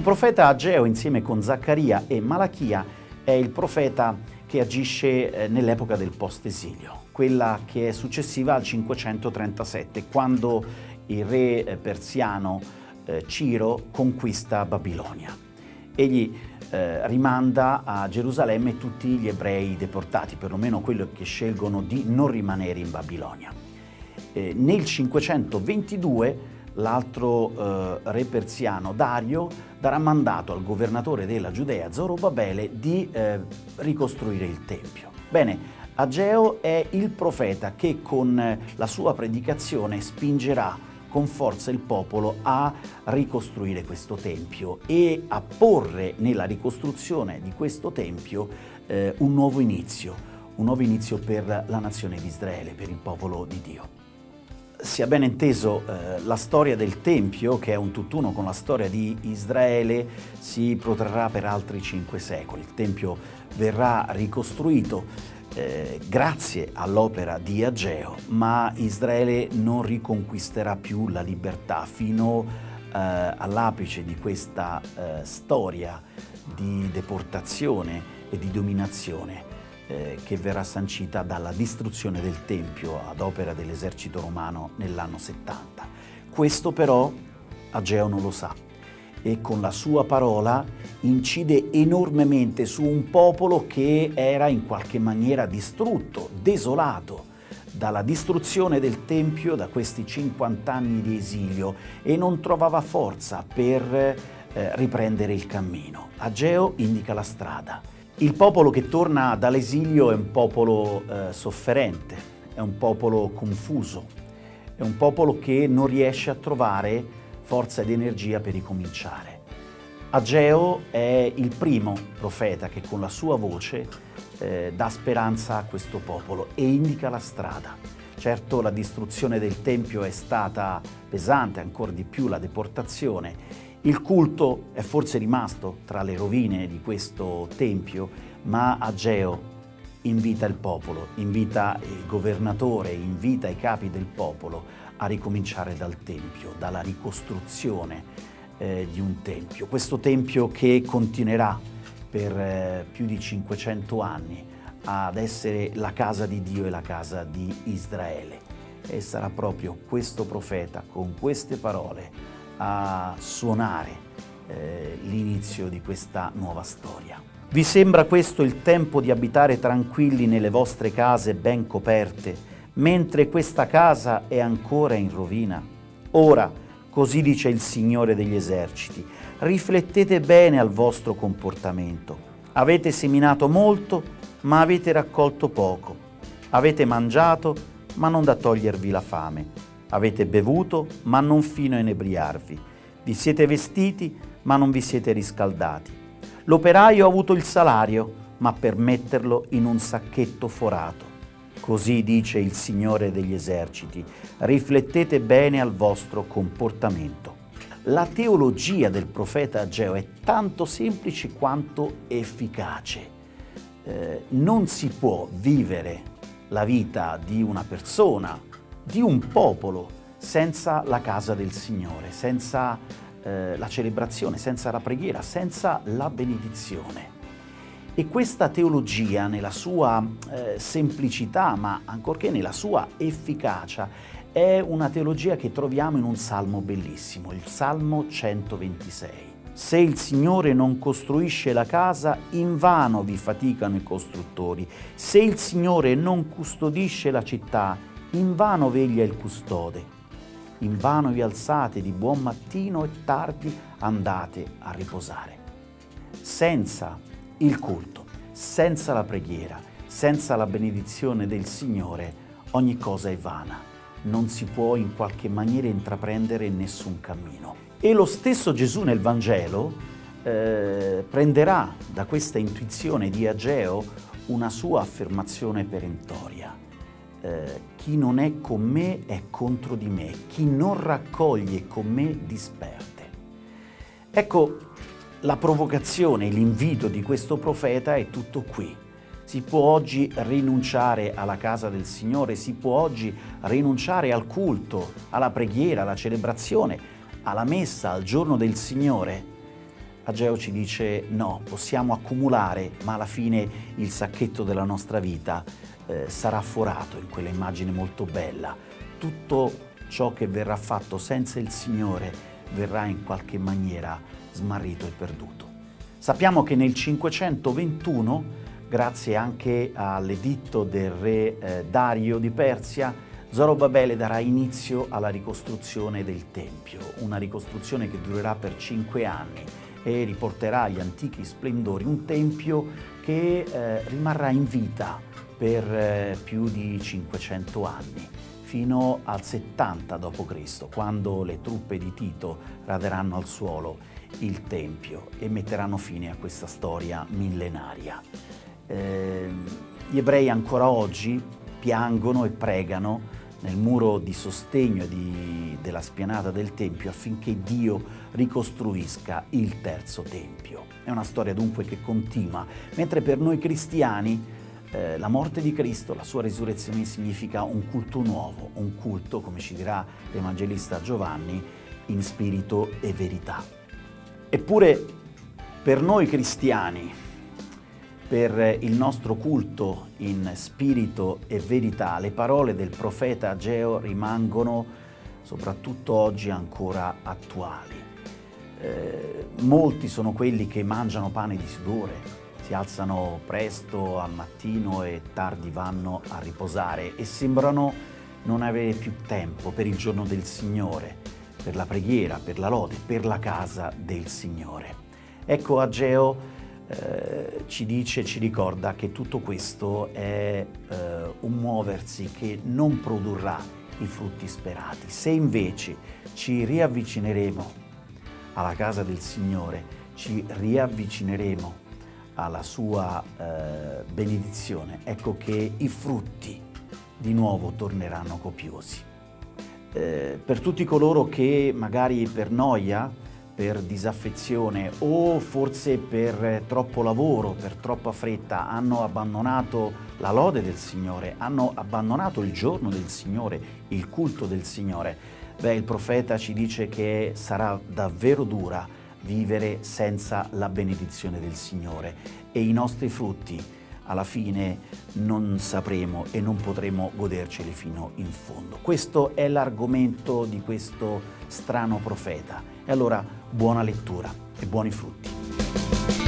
profeta Ageo, insieme con Zaccaria e Malachia, è il profeta che agisce nell'epoca del post-esilio, quella che è successiva al 537, quando il re persiano Ciro conquista Babilonia. Egli rimanda a Gerusalemme tutti gli ebrei deportati, perlomeno quelli che scelgono di non rimanere in Babilonia. Nel 522 l'altro re persiano Dario darà mandato al governatore della Giudea Zorobabele di ricostruire il Tempio. Bene, Ageo è il profeta che con la sua predicazione spingerà con forza il popolo a ricostruire questo Tempio e a porre nella ricostruzione di questo Tempio un nuovo inizio per la nazione di Israele, per il popolo di Dio. Sia ben inteso, la storia del Tempio, che è un tutt'uno con la storia di Israele, si protrarrà per altri 5 secoli. Il Tempio verrà ricostruito grazie all'opera di Ageo, ma Israele non riconquisterà più la libertà fino all'apice di questa storia di deportazione e di dominazione che verrà sancita dalla distruzione del Tempio ad opera dell'esercito romano nell'anno 70. Questo però Ageo non lo sa e con la sua parola incide enormemente su un popolo che era in qualche maniera distrutto, desolato dalla distruzione del Tempio, da questi 50 anni di esilio, e non trovava forza per riprendere il cammino. Ageo indica la strada. Il popolo che torna dall'esilio è un popolo sofferente, è un popolo confuso, è un popolo che non riesce a trovare forza ed energia per ricominciare. Ageo è il primo profeta che con la sua voce dà speranza a questo popolo e indica la strada. Certo, la distruzione del Tempio è stata pesante, ancora di più la deportazione. Il culto è forse rimasto tra le rovine di questo Tempio, ma Ageo invita il popolo, invita il governatore, invita i capi del popolo a ricominciare dal Tempio, dalla ricostruzione di un Tempio. Questo Tempio che continuerà per più di 500 anni ad essere la casa di Dio e la casa di Israele. E sarà proprio questo profeta, con queste parole, a suonare l'inizio di questa nuova storia. Vi sembra questo il tempo di abitare tranquilli nelle vostre case ben coperte, mentre questa casa è ancora in rovina? Ora, così dice il Signore degli eserciti, riflettete bene al vostro comportamento. Avete seminato molto, ma avete raccolto poco. Avete mangiato, ma non da togliervi la fame. Avete bevuto, ma non fino a inebriarvi. Vi siete vestiti, ma non vi siete riscaldati. L'operaio ha avuto il salario, ma per metterlo in un sacchetto forato. Così dice il Signore degli eserciti, riflettete bene al vostro comportamento. La teologia del profeta Ageo è tanto semplice quanto efficace. Non si può vivere la vita di una persona, di un popolo, senza la casa del Signore, senza la celebrazione, senza la preghiera, senza la benedizione. E questa teologia, nella sua semplicità, ma ancorché nella sua efficacia, è una teologia che troviamo in un salmo bellissimo, il Salmo 126. Se il Signore non costruisce la casa, invano vi faticano i costruttori. Se il Signore non custodisce la città, invano veglia il custode. Invano vi alzate di buon mattino e tardi andate a riposare. Senza il culto, senza la preghiera, senza la benedizione del Signore, ogni cosa è vana. Non si può in qualche maniera intraprendere nessun cammino. E lo stesso Gesù nel Vangelo prenderà da questa intuizione di Ageo una sua affermazione perentoria. Chi non è con me è contro di me, chi non raccoglie con me disperde. Ecco, la provocazione, l'invito di questo profeta è tutto qui. Si può oggi rinunciare alla casa del Signore, si può oggi rinunciare al culto, alla preghiera, alla celebrazione, alla messa, al giorno del Signore, Ageo ci dice no, possiamo accumulare, ma alla fine il sacchetto della nostra vita sarà forato in quella immagine molto bella. Tutto ciò che verrà fatto senza il Signore verrà in qualche maniera smarrito e perduto. Sappiamo che nel 521, grazie anche all'editto del re Dario di Persia, Zorobabele darà inizio alla ricostruzione del Tempio, una ricostruzione che durerà per 5 anni e riporterà agli antichi splendori un Tempio che rimarrà in vita per più di 500 anni, fino al 70 d.C., quando le truppe di Tito raderanno al suolo il Tempio e metteranno fine a questa storia millenaria. Gli ebrei ancora oggi piangono e pregano nel muro di sostegno della spianata del Tempio affinché Dio ricostruisca il terzo Tempio. È una storia dunque che continua, mentre per noi cristiani la morte di Cristo, la sua risurrezione significa un culto nuovo, un culto, come ci dirà l'Evangelista Giovanni, in spirito e verità. Eppure per noi cristiani, per il nostro culto in spirito e verità, le parole del profeta Ageo rimangono soprattutto oggi ancora attuali. Molti sono quelli che mangiano pane di sudore, si alzano presto al mattino e tardi vanno a riposare e sembrano non avere più tempo per il giorno del Signore, per la preghiera, per la lode, per la casa del Signore. Ecco, Ageo ci dice, ci ricorda che tutto questo è un muoversi che non produrrà i frutti sperati. Se invece ci riavvicineremo alla casa del Signore, ci riavvicineremo alla sua benedizione, ecco che i frutti di nuovo torneranno copiosi. Per tutti coloro che magari per noia, per disaffezione o forse per troppo lavoro, per troppa fretta hanno abbandonato la lode del Signore, hanno abbandonato il giorno del Signore, il culto del Signore, il profeta ci dice che sarà davvero dura vivere senza la benedizione del Signore e i nostri frutti alla fine non sapremo e non potremo goderceli fino in fondo. Questo è l'argomento di questo strano profeta. E allora buona lettura e buoni frutti.